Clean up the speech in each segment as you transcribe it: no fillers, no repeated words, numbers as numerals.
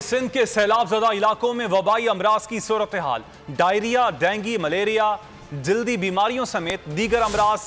सिंध के सैलाब ज़दा इलाकों में वबाई अमराज की सूरत हाल। डायरिया, डेंगू, मलेरिया, जल्दी बीमारियों समेत दीगर अमराज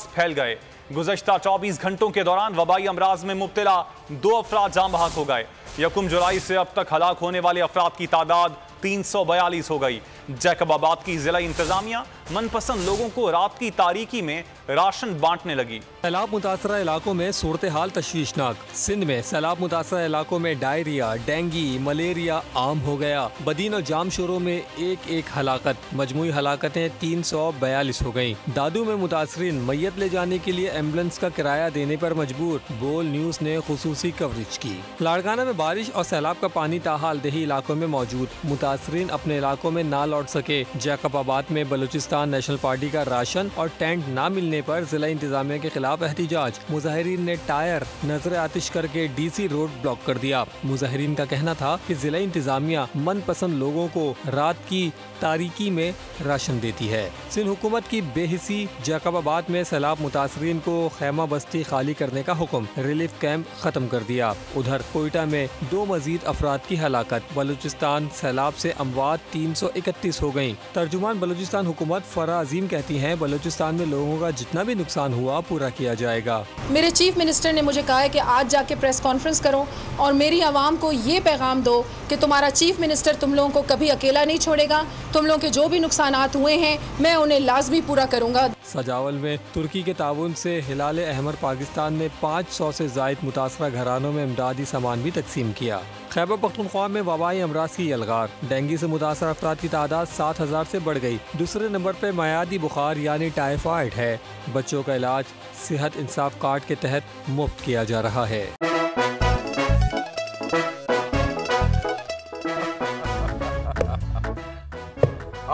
फैल गए। गुज़श्ता 24 घंटों के दौरान वबाई अमराज में मुब्तला 2 अफराद जाम बहक हो गए। 1 जुलाई से अब तक हलाक होने वाले अफराद की तादाद 342 हो गई। जैकबाबाद की जिला इंतजामिया मनपसंद लोगों को रात की तारीकी में राशन बांटने लगी। सैलाब मुतासरा इलाकों में सूरत हाल तशवीशनाक। सिंध में सैलाब मुतासरा इलाकों में डायरिया, डेंगू, मलेरिया आम हो गया। बदीन और जाम शोरों में एक हलाकत, मजमूई हलाकतें 342 हो गयी। दादू में मुतासरीन मैयत ले जाने के लिए एम्बुलेंस का किराया देने पर मजबूर। बोल न्यूज ने खुसूसी कवरेज की। लाड़काना में बारिश और सैलाब का पानी ताहाल दही इलाकों में मौजूद। मुतासरीन अपने इलाकों में ना लौट सके। जैकबाबाद में बलूचिस्तान नेशनल पार्टी का राशन और टेंट न मिलने पर जिला इंतजामिया के खिलाफ एहतिजाज। मुजाहिरीन ने टायर नजर आतिश करके DC रोड ब्लॉक कर दिया। मुजाहिरीन का कहना था कि जिला इंतजामिया मनपसंद लोगों को रात की तारीकी में राशन देती है। सिंध हुकूमत की बेहिसी। जैकबाबाद में सैलाब मुतासरीन को खैमा बस्ती खाली करने का हुक्म। रिलीफ कैंप खत्म कर दिया। उधर कोयटा में 2 मजीद अफराद की हलाकत। बलूचिस्तान सैलाब से अमवात 331 हो गयी। तर्जुमान बलूचिस्तान हुकूमत फरा अजीम कहती हैं बलूचिस्तान में लोगों का जितना भी नुकसान हुआ पूरा किया जाएगा। मेरे चीफ मिनिस्टर ने मुझे कहा है कि आज जाके प्रेस कॉन्फ्रेंस करो और मेरी आवाम को ये पैगाम दो कि तुम्हारा चीफ मिनिस्टर तुम लोगों को कभी अकेला नहीं छोड़ेगा। तुम लोगों के जो भी नुकसानात हुए हैं मैं उन्हें लाजमी पूरा करूंगा। सजावल में तुर्की के ताउन से हिलाल अहमर पाकिस्तान में 500 से जायद मुतासरा घरानों में इमदादी सामान भी तकसीम किया। खैबर पख्तूनख्वा में वबाई अमराज की यलगार। डेंगू से मुतासर अफराद की तादाद 7000 से बढ़ गई। दूसरे नंबर पर मयादी बुखार यानी टाइफाइड है। बच्चों का इलाज सेहत इंसाफ कार्ड के तहत मुफ्त किया जा रहा है।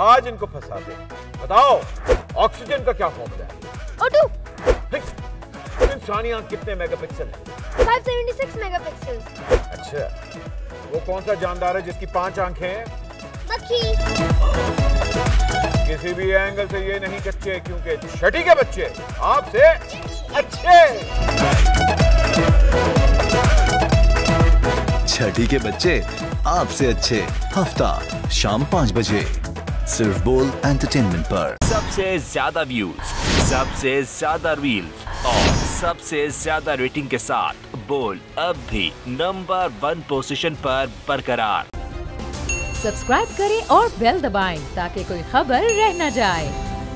आज इनको फंसा दे। बताओ ऑक्सीजन का क्या फॉर्मूला है? O2। इंसानी आंख कितने मेगापिक्सल है? 576 मेगापिक्सल। अच्छा, वो कौन सा जानदार है जिसकी 5 आंखें हैं? मक्खी। किसी भी एंगल से ये नहीं कच्चे, क्योंकि छठी के बच्चे आपसे अच्छे। छठी के बच्चे आपसे अच्छे। हफ्ता शाम 5 बजे सिर्फ बोल एंटरटेनमेंट पर। सबसे ज्यादा व्यूज, सबसे ज्यादा रील्स और सबसे ज्यादा रेटिंग के साथ बोल अब भी नंबर 1 पोजीशन पर बरकरार। सब्सक्राइब करें और बेल दबाएं ताकि कोई खबर रह न जाए।